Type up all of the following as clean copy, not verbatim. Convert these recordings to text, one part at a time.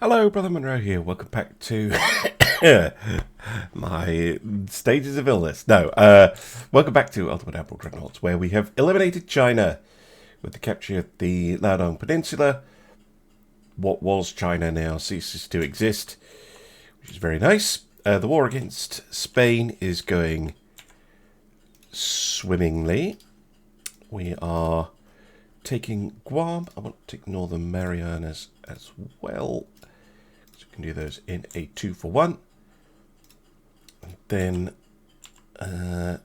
Hello, Brother Monroe here. Welcome back to my stages of illness. Welcome back to Ultimate Admiral Dreadnoughts, where we have eliminated China with the capture of the Liaodong Peninsula. What was China now ceases to exist, which is very nice. The war against Spain is going swimmingly. We are taking Guam. I want to take Northern Marianas as well. So we can do those in a 2-for-1. And then we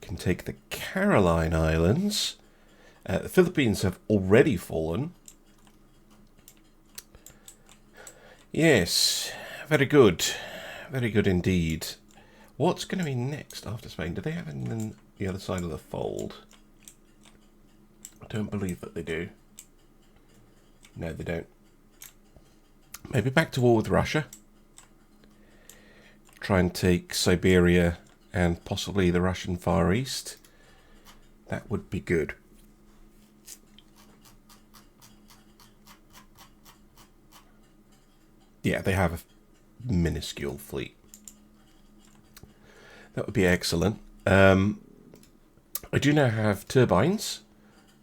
can take the Caroline Islands. The Philippines have already fallen. Yes, very good. Very good indeed. What's going to be next after Spain? Do they have anything on the other side of the fold? I don't believe that they do. No, they don't. Maybe back to war with Russia. Try and take Siberia and possibly the Russian Far East. That would be good. Yeah, they have a minuscule fleet. That would be excellent. I do now have turbines,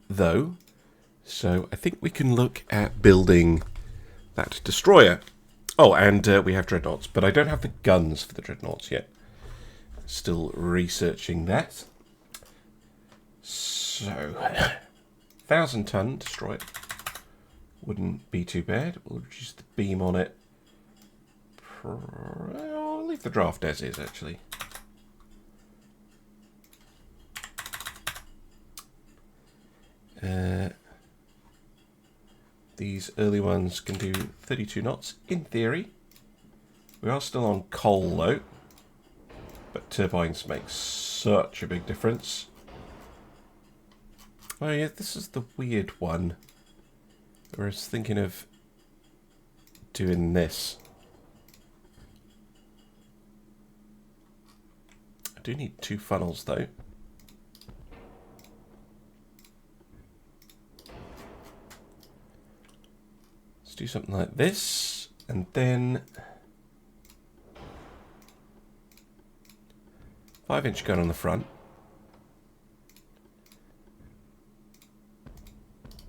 though, so I think we can look at building that destroyer. Oh, and we have dreadnoughts, but I don't have the guns for the dreadnoughts yet. Still researching that. So, 1,000-ton destroyer wouldn't be too bad. We'll reduce the beam on it. I'll leave the draft as is, actually. These early ones can do 32 knots, in theory. We are still on coal, though. But turbines make such a big difference. Oh yeah, this is the weird one. I was thinking of doing this. I do need 2 funnels, though. Do something like this, and then 5-inch gun on the front,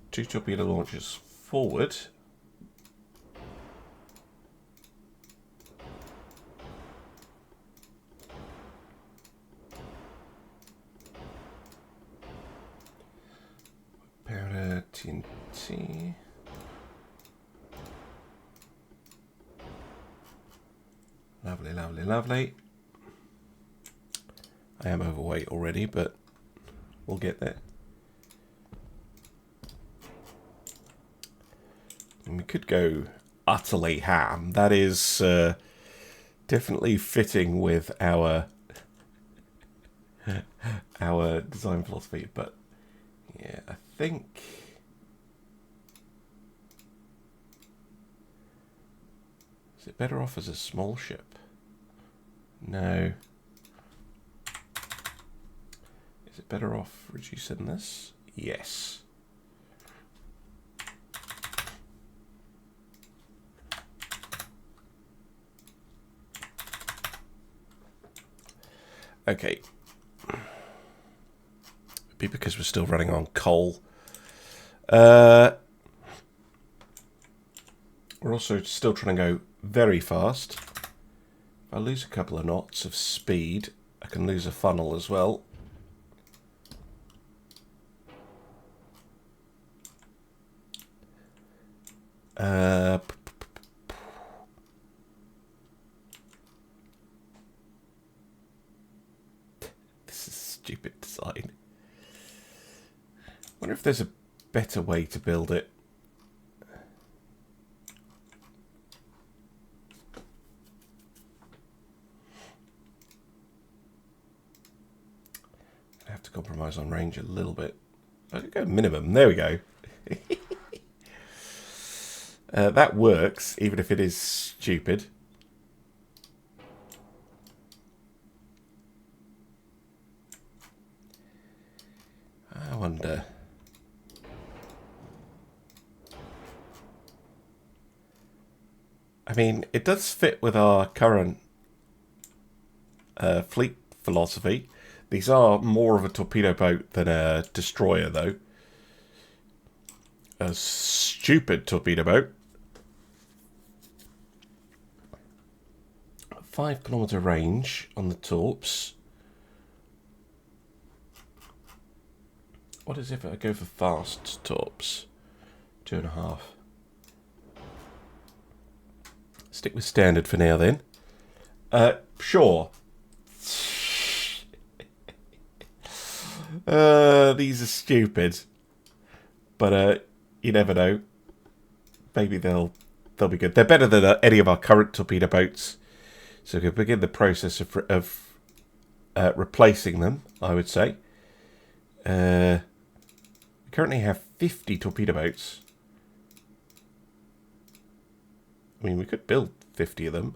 2 torpedo launchers forward, powder TNT. Lovely, lovely, lovely. I am overweight already, but we'll get there. And we could go utterly ham. That is definitely fitting with our our design philosophy. But yeah, I think is it better off as a small ship? No. Is it better off reducing this? Yes. Okay. It'd be because we're still running on coal. We're also still trying to go very fast. If I lose a couple of knots of speed, I can lose a funnel as well. This is stupid design. I wonder if there's a better way to build it. To compromise on range a little bit. I could go minimum. There we go. That works, even if it is stupid. I wonder. I mean, it does fit with our current fleet philosophy. These are more of a torpedo boat than a destroyer, though. A stupid torpedo boat. 5-kilometer range on the torps. What is if I go for fast torps? 2.5. Stick with standard for now, then. Sure. These are stupid, but you never know. Maybe they'll be good. They're better than any of our current torpedo boats, so we can begin the process of replacing them. I would say. We currently have 50 torpedo boats. I mean, we could build 50 of them.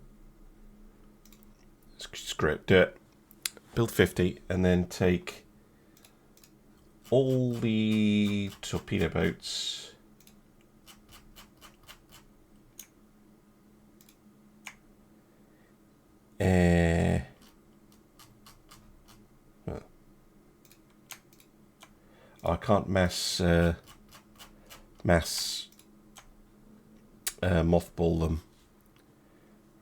Screw it, do it. Build 50 and then take all the torpedo boats. I can't mass mothball them.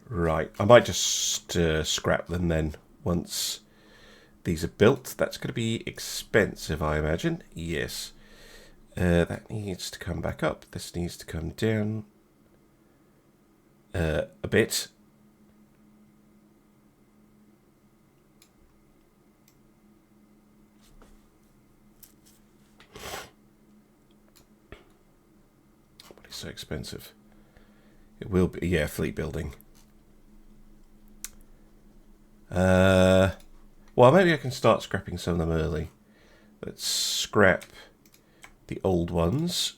Right, I might just scrap them then once these are built. That's going to be expensive, I imagine. Yes. That needs to come back up. This needs to come down a bit. What is so expensive? It will be, yeah, fleet building. Well, maybe I can start scrapping some of them early. Let's scrap the old ones.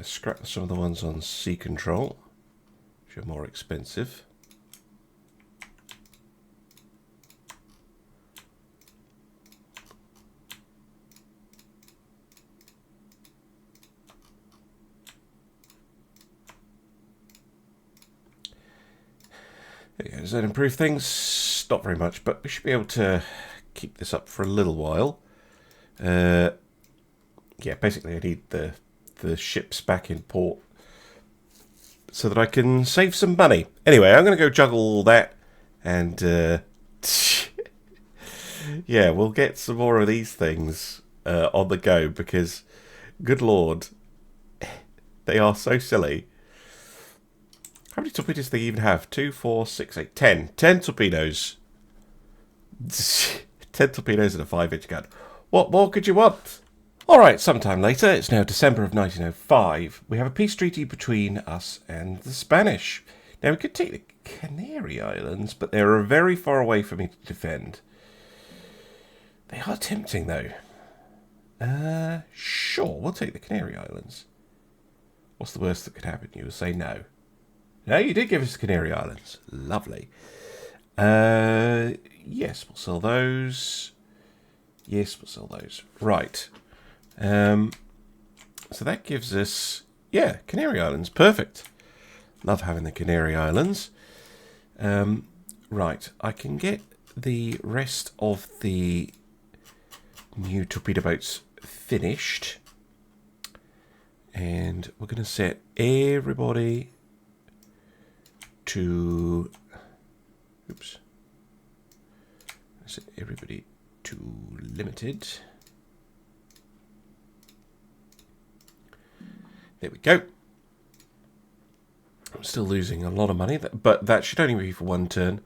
Scrap some of the ones on sea control, which are more expensive. Does that improve things? Not very much, but we should be able to keep this up for a little while. Yeah, basically I need the ships back in port so that I can save some money. Anyway, I'm going to go juggle all that and yeah, we'll get some more of these things on the go because, good lord, they are so silly. How many torpedoes do they even have? 2, 4, 6, 8, 10. 10 torpedoes. 10 torpedoes and a 5-inch gun. What more could you want? Alright, sometime later, it's now December of 1905. We have a peace treaty between us and the Spanish. Now, we could take the Canary Islands, but they're very far away for me to defend. They are tempting, though. Sure, we'll take the Canary Islands. What's the worst that could happen? You will say no. No, you did give us the Canary Islands. Lovely. Yes, we'll sell those. Yes, we'll sell those. Right. So that gives us, yeah, Canary Islands. Perfect. Love having the Canary Islands. Right. I can get the rest of the new torpedo boats finished. And we're going to set everybody to, oops, set everybody to limited. There we go. I'm still losing a lot of money, but that should only be for one turn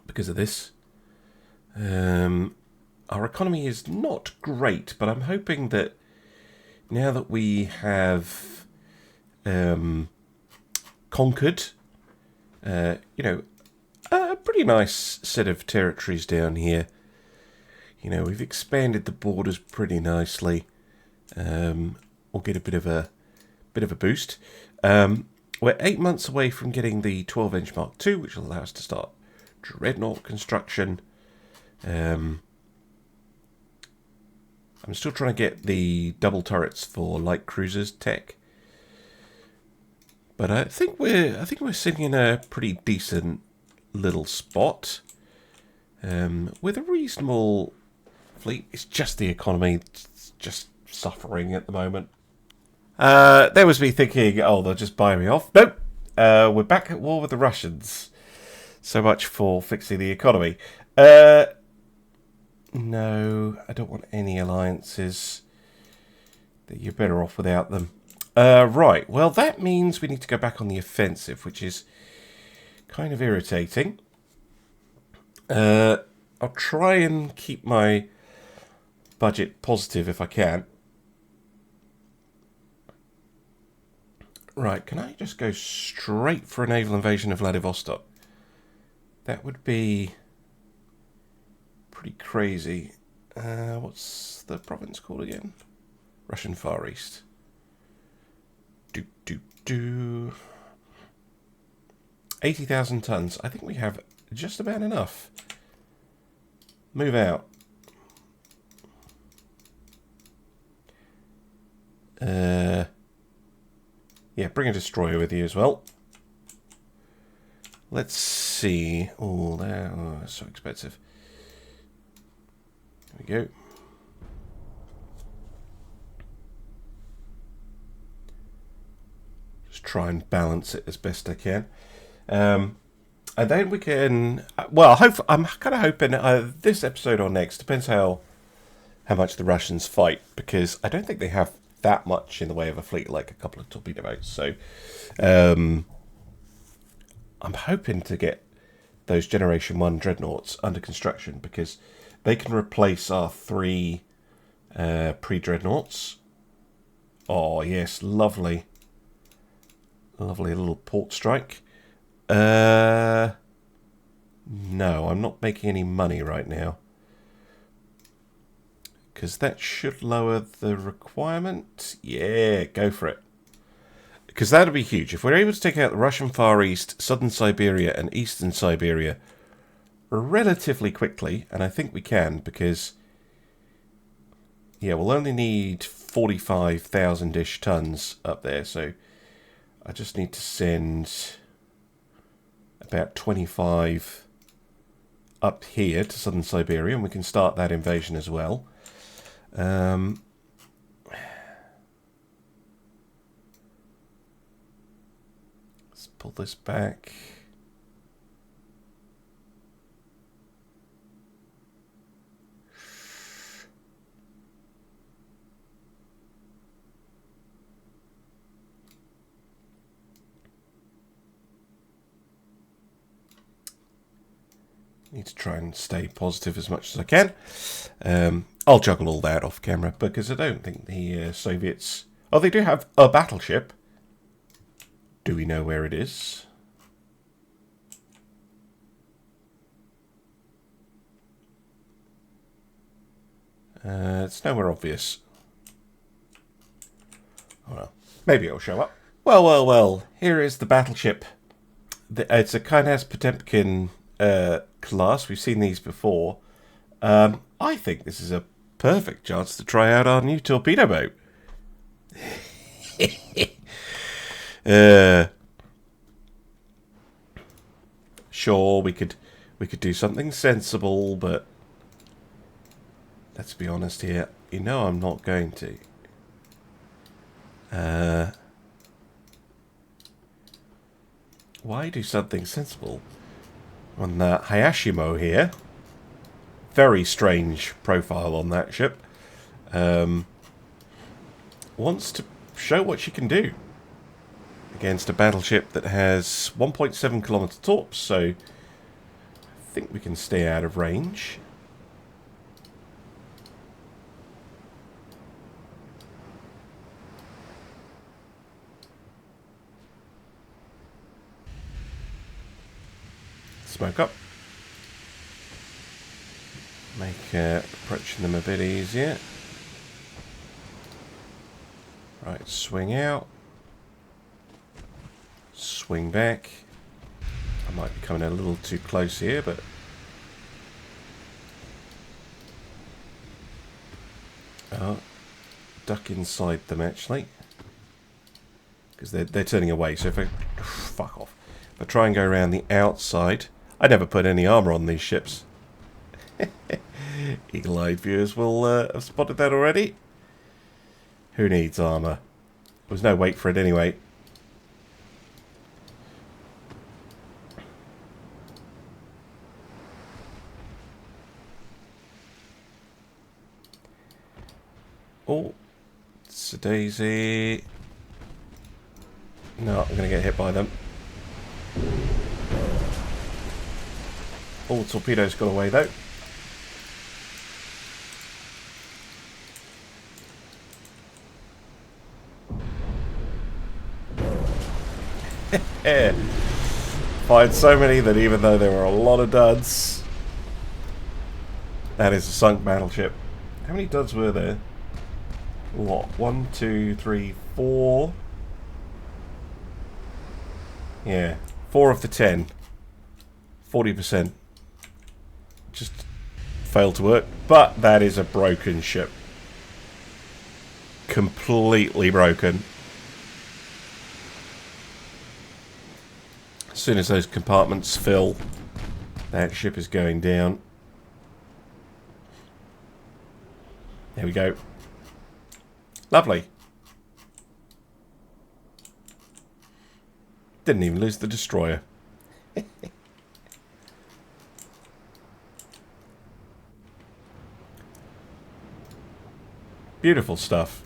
because of this. Our economy is not great, but I'm hoping that now that we have conquered, you know, a pretty nice set of territories down here. You know, we've expanded the borders pretty nicely. We'll get a bit of a boost. We're 8 months away from getting the 12-inch Mark II, which will allow us to start dreadnought construction. I'm I'm still trying to get the double turrets for light cruisers tech. But I think we're sitting in a pretty decent little spot. With a reasonable fleet. It's just the economy. It's just suffering at the moment. There was me thinking, oh, they'll just buy me off. Nope. We're back at war with the Russians. So much for fixing the economy. No, I don't want any alliances. You're better off without them. Right, well, that means we need to go back on the offensive, which is kind of irritating. I'll try and keep my budget positive if I can. Right, can I just go straight for a naval invasion of Vladivostok? That would be pretty crazy. What's the province called again? Russian Far East. 80,000 tons. I think we have just about enough. Move out. Yeah, bring a destroyer with you as well. Let's see. Oh, that's so expensive. There we go. Just try and balance it as best I can. And then we can... Well, I'm kind of hoping this episode or next, depends how much the Russians fight, because I don't think they have that much in the way of a fleet, like a couple of torpedo boats. So I'm hoping to get those Generation 1 dreadnoughts under construction, because they can replace our 3 pre-dreadnoughts. Oh, yes, lovely. Lovely little port strike. No, I'm not making any money right now, because that should lower the requirement. Yeah, go for it. Because that'll be huge. If we're able to take out the Russian Far East, Southern Siberia and Eastern Siberia relatively quickly, and I think we can, because, yeah, we'll only need 45,000-ish tons up there, so I just need to send about 25 up here to Southern Siberia, and we can start that invasion as well. Let's pull this back. Need to try and stay positive as much as I can. I'll juggle all that off camera, because I don't think the Soviets... Oh, they do have a battleship. Do we know where it is? It's nowhere obvious. Oh well, maybe it'll show up. Well, well, well. Here is the battleship. It's a Kainas Potemkin class. We've seen these before. I think this is a perfect chance to try out our new torpedo boat. Sure, we could do something sensible, but let's be honest here. You know I'm not going to. Why do something sensible? On the Hayashimo here. Very strange profile on that ship. Wants to show what she can do against a battleship that has 1.7 kilometer torps, so I think we can stay out of range. Smoke up. Make approaching them a bit easier. Right, swing out. Swing back. I might be coming a little too close here, but... duck inside them, actually. Because they're turning away, so if I... Fuck off. If I try and go around the outside... I never put any armour on these ships. Eagle-eyed viewers will have spotted that already. Who needs armour? There was no weight for it anyway. Oh, it's a daisy. No, I'm going to get hit by them. Oh, torpedoes got away though. Fired so many that even though there were a lot of duds, that is a sunk battleship. How many duds were there? What? 1, 2, 3, 4. Yeah, 4 of the 10. 40%. Just failed to work. But that is a broken ship. Completely broken. As soon as those compartments fill, that ship is going down. There we go. Lovely. Didn't even lose the destroyer. Beautiful stuff.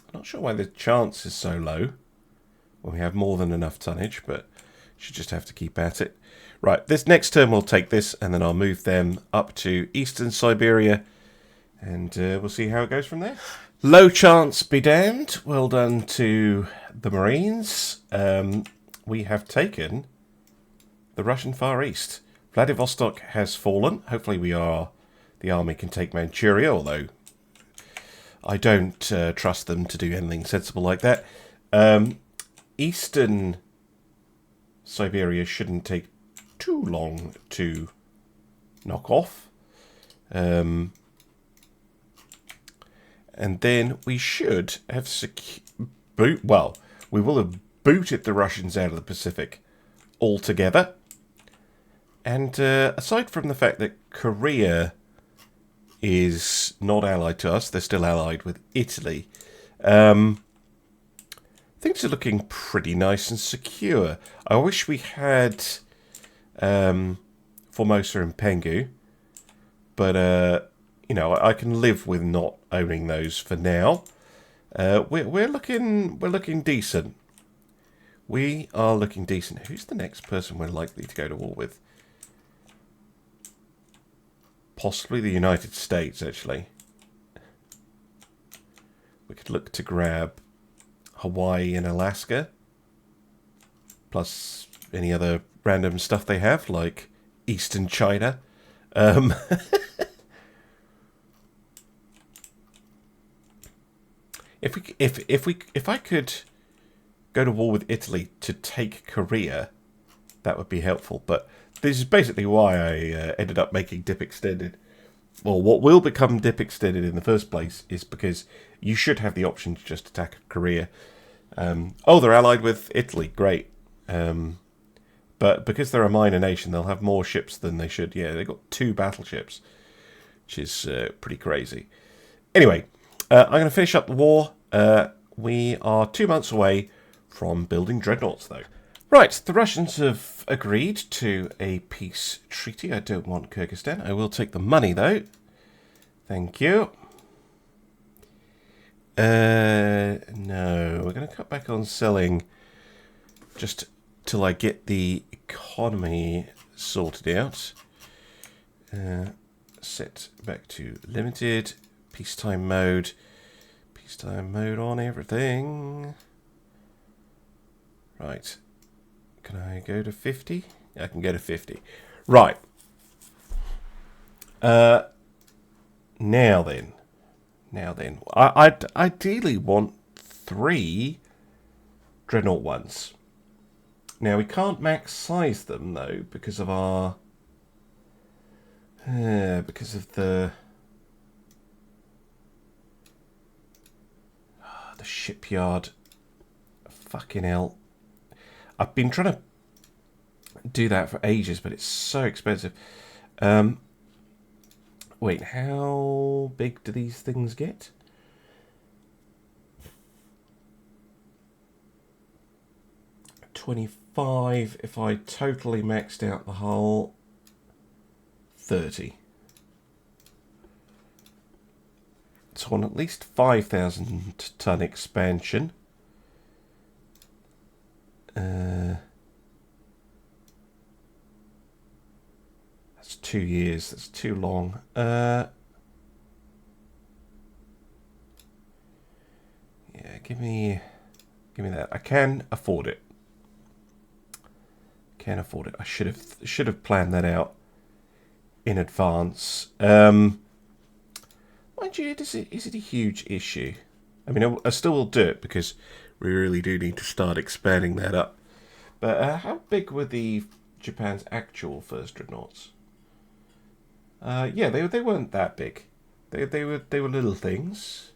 I'm not sure why the chance is so low when we have more than enough tonnage, but should just have to keep at it. Right, this next turn we'll take this, and then I'll move them up to Eastern Siberia, and we'll see how it goes from there. Low chance be damned. Well done to the Marines. We have taken the Russian Far East. Vladivostok has fallen. Hopefully the army can take Manchuria, although I don't trust them to do anything sensible like that. Eastern Siberia shouldn't take too long to knock off. And then we should have we will have booted the Russians out of the Pacific altogether. And aside from the fact that Korea is not allied to us, they're still allied with Italy, things are looking pretty nice and secure. I wish we had Formosa and Penghu, but you know, I can live with not owning those for now. We're looking decent. We are looking decent. Who's the next person we're likely to go to war with? Possibly the United States, actually. We could look to grab Hawaii and Alaska, plus any other random stuff they have, like Eastern China. If I could go to war with Italy to take Korea, that would be helpful. But this is basically why I ended up making Dip Extended. Well, what will become Dip Extended in the first place is because you should have the option to just attack Korea. Oh, they're allied with Italy. Great. But because they're a minor nation, they'll have more ships than they should. Yeah, they've got 2 battleships, which is pretty crazy. Anyway, I'm going to finish up the war. We are 2 months away from building dreadnoughts, though. Right, the Russians have agreed to a peace treaty. I don't want Kyrgyzstan. I will take the money, though. Thank you. No, we're going to cut back on selling just till I get the economy sorted out. Set back to limited. Peacetime mode. Peacetime mode on everything. Right. Can I go to 50? I can go to 50. Right. Now then. I'd ideally want 3 Dreadnought 1s. Now we can't max size them though because of our because of the shipyard. Fucking hell. I've been trying to do that for ages, but it's so expensive. Wait, how big do these things get? $25 if I totally maxed out the hull. 30. So on at least 5,000 ton expansion. That's 2 years. That's too long. Yeah, give me that. I can afford it. Can afford it. I should have planned that out in advance. Mind you, is it a huge issue? I mean, I still will do it because we really do need to start expanding that up. But how big were Japan's actual first dreadnoughts? Yeah, they weren't that big. They were little things.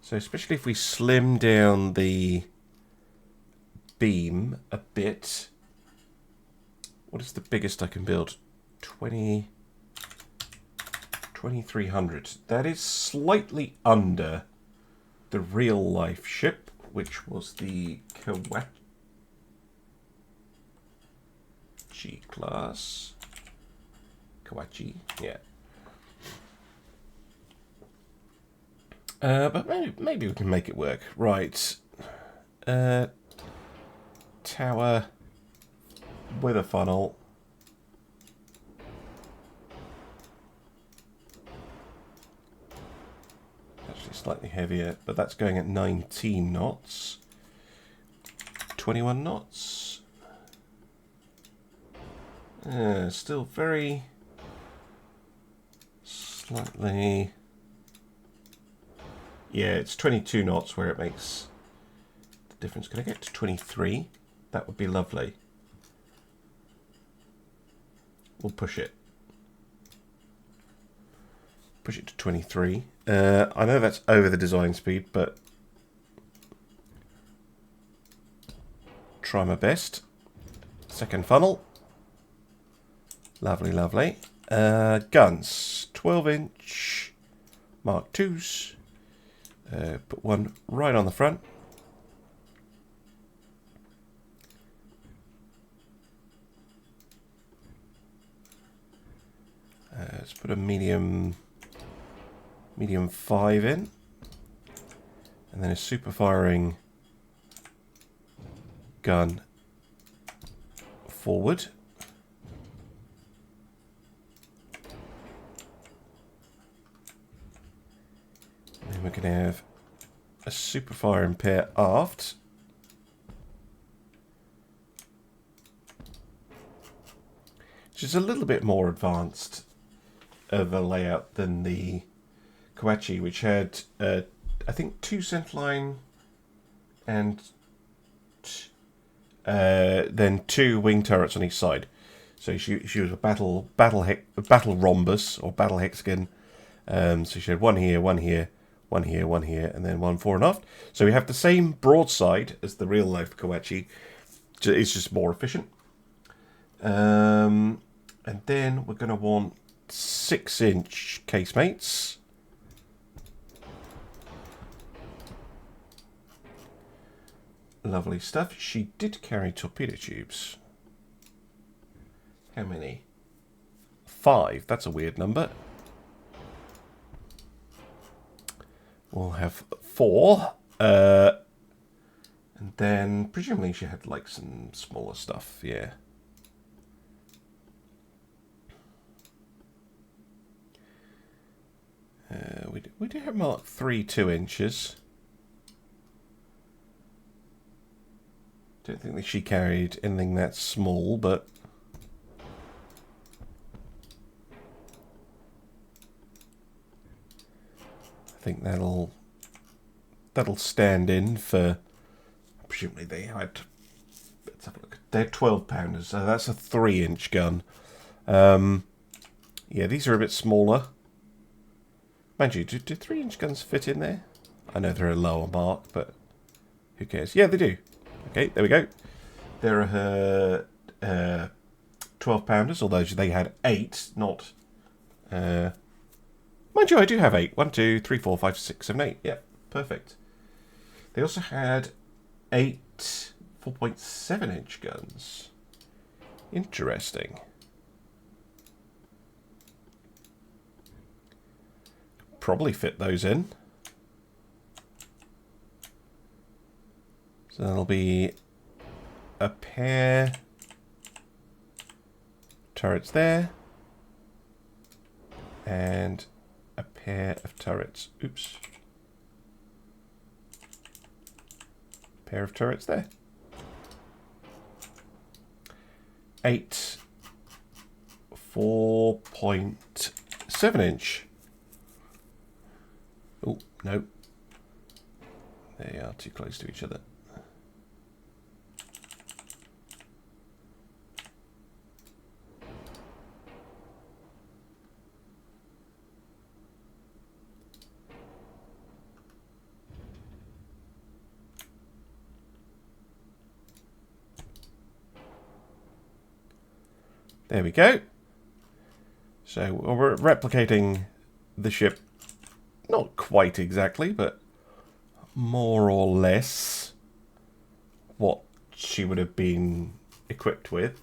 So especially if we slim down the beam a bit. What is the biggest I can build? 2300. That is slightly under the real life ship, which was the Kawachi class. Kawachi, yeah. But maybe we can make it work. Right. Tower with a funnel. Actually slightly heavier, but that's going at 19 knots. 21 knots. Still very slightly... Yeah, it's 22 knots where it makes the difference. Can I get to 23? That would be lovely. We'll push it. Push it to 23. I know that's over the design speed, but try my best. Second funnel. Lovely, lovely. Guns. 12-inch Mark IIs. Put one right on the front. Let's put a medium 5 in, and then a super firing gun forward. And then we're going to have a super firing pair aft. Which is a little bit more advanced of a layout than the Kawachi, which had, I think, 2 centerline and then 2 wing turrets on each side. So she was a battle rhombus or battle hexagon. So she had one here, one here, one here, one here, and then one fore and aft. So we have the same broadside as the real life Kawachi. It's just more efficient. And then we're going to want 6-inch casemates. Lovely stuff. She did carry torpedo tubes. How many? 5. That's a weird number. We'll have 4. And then presumably she had like some smaller stuff, yeah. We do have Mark 3 2 inches. Don't think that she carried anything that small, but I think that'll stand in for. Presumably they had. Let's have a look. they're 12-pounders, so that's a 3-inch gun. Yeah, these are a bit smaller. Mind you, do 3-inch guns fit in there? I know they're a lower mark, but who cares? Yeah, they do. Okay, there we go. There are her 12-pounders, although they had 8, not... mind you, I do have 8. 1, 2, 3, 4, 5, 6, 7, 8. Yeah, perfect. They also had 8 4.7-inch guns. Interesting. Probably fit those in. So there'll be a pair turrets there and a pair of turrets. Oops. Pair of turrets there. 8 4.7-inch. Oh, no. They are too close to each other. There we go. So we're replicating the ship, not quite exactly, but more or less what she would have been equipped with.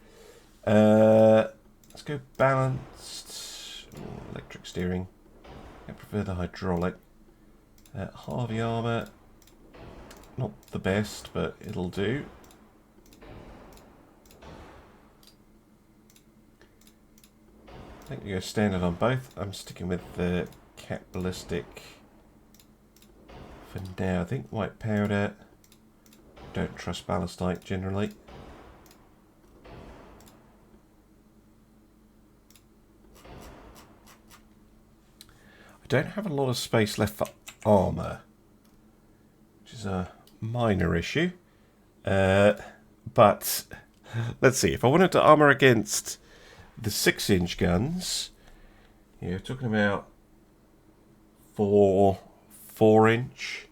Let's go balanced. Electric steering. I prefer the hydraulic. Harvey armour. Not the best, but it'll do. I think we go standard on both. I'm sticking with the cat ballistic for now. I think white powder. Don't trust ballistite generally. I don't have a lot of space left for armour, which is a minor issue. But let's see. If I wanted to armour against the 6-inch guns, you're talking about 4-inch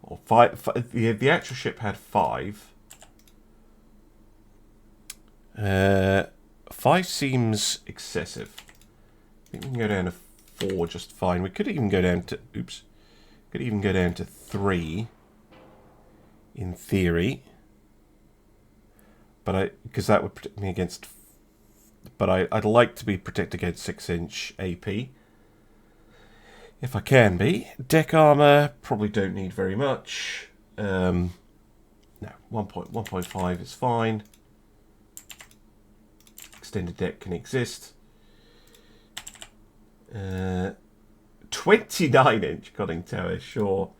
or 5. The actual ship had 5. 5 seems excessive. I think we can go down to 4 just fine. We could even go down to 3 in theory, but because that would protect me against. But I'd like to be protected against 6-inch AP. If I can be. Deck armour, probably don't need very much. No, 1.5 is fine. Extended deck can exist. 29-inch conning tower, sure.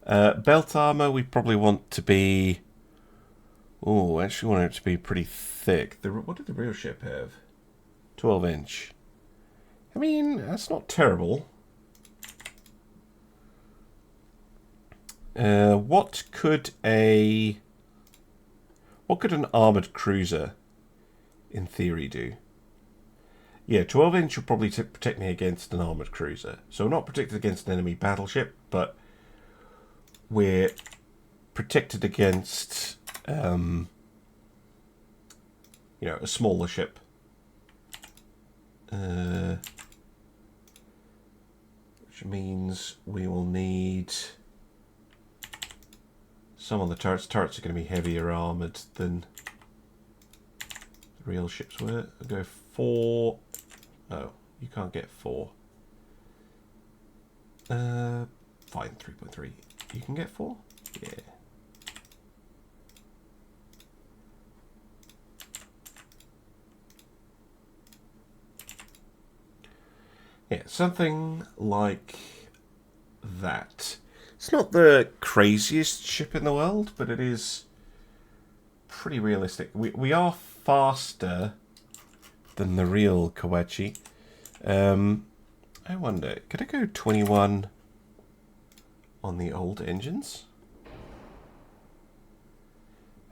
Belt armour, we probably want to be... Oh, actually want it to be pretty thick. What did the real ship have? 12-inch. I mean, that's not terrible. What could an armoured cruiser in theory do? Yeah, 12-inch will probably protect me against an armoured cruiser. So we're not protected against an enemy battleship, but we're protected against a smaller ship. Which means we will need some on the turrets. Turrets are going to be heavier armoured than the real ships were. I'll go 4. Oh, you can't get 4. Fine, 3.3. You can get 4? Yeah. Yeah, something like that. It's not the craziest ship in the world, but it is pretty realistic. We are faster than the real Kawachi. I wonder, could I go 21 on the old engines?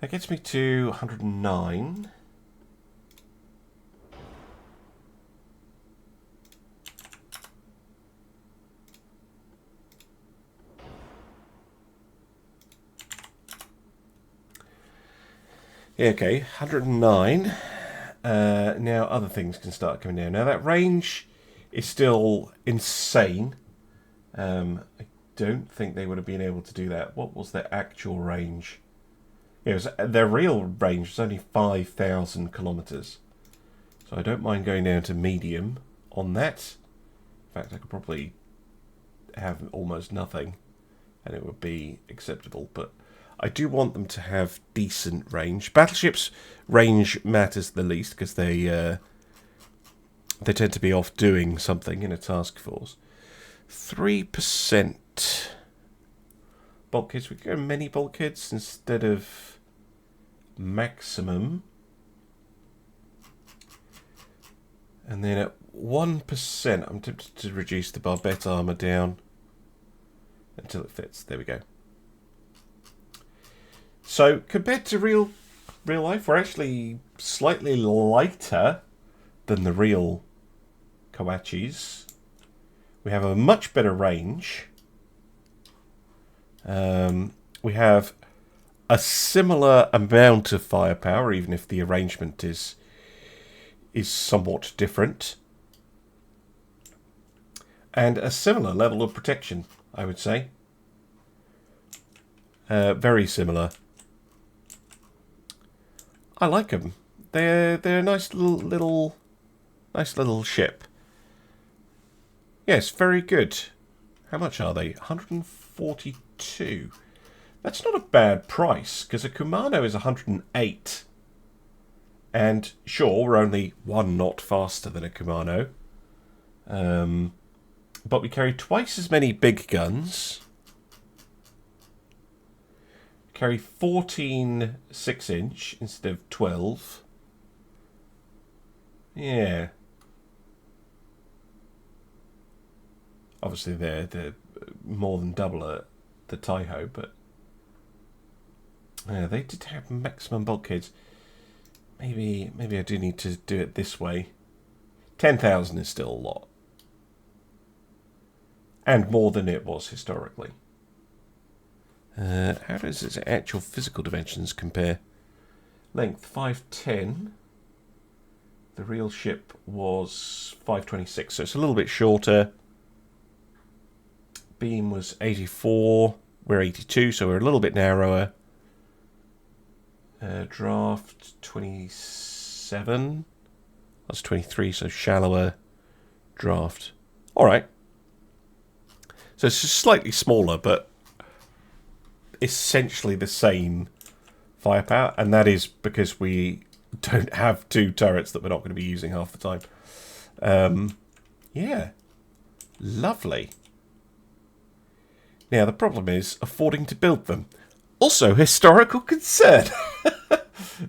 That gets me to 109. Yeah, okay, 109. Now other things can start coming down. Now that range is still insane. I don't think they would have been able to do that. What was their actual range? Yeah, their real range was only 5,000 kilometers. So I don't mind going down to medium on that. In fact, I could probably have almost nothing and it would be acceptable. But I do want them to have decent range. Battleships' range matters the least because they tend to be off doing something in a task force. 3% bulkheads. We go many bulkheads instead of maximum. And then at 1%, I'm tempted to reduce the barbette armor down until it fits. There we go. So compared to real life, we're actually slightly lighter than the real Kawachis. We have a much better range. We have a similar amount of firepower, even if the arrangement is somewhat different. And a similar level of protection, I would say. Very similar. I like them. They're a nice little ship. Yes, very good. How much are they? 142. That's not a bad price, because a Kumano is 108. And sure, we're only 1 knot faster than a Kumano. But we carry twice as many big guns. Carry 14 6-inch instead of 12. Yeah. Obviously, they're more than double the Taiho, but they did have maximum bulkheads. Maybe I do need to do it this way. 10,000 is still a lot, and more than it was historically. How does its actual physical dimensions compare? Length 510. The real ship was 526, so it's a little bit shorter. Beam was 84. We're 82, so we're a little bit narrower. Draft 27. That's 23, so shallower draft. All right. So it's just slightly smaller, but essentially the same firepower, and that is because we don't have 2 turrets that we're not going to be using half the time. Yeah, lovely. Now the problem is affording to build them. Also, historical concern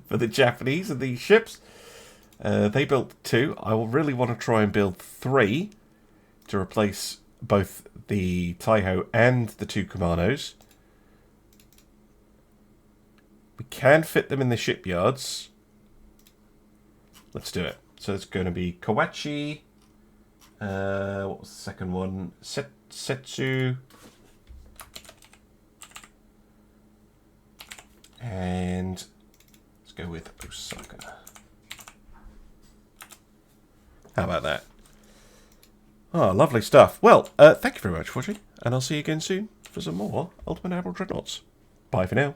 for the Japanese and these ships. They built 2. I will really want to try and build 3 to replace both the Taiho and the 2 Kumanos. We can fit them in the shipyards. Let's do it. So it's going to be Kawachi. What was the second one? Setsu. And let's go with Osaka. How about that? Oh, lovely stuff. Well, thank you very much for watching, and I'll see you again soon for some more Ultimate Admiral Dreadnoughts. Bye for now.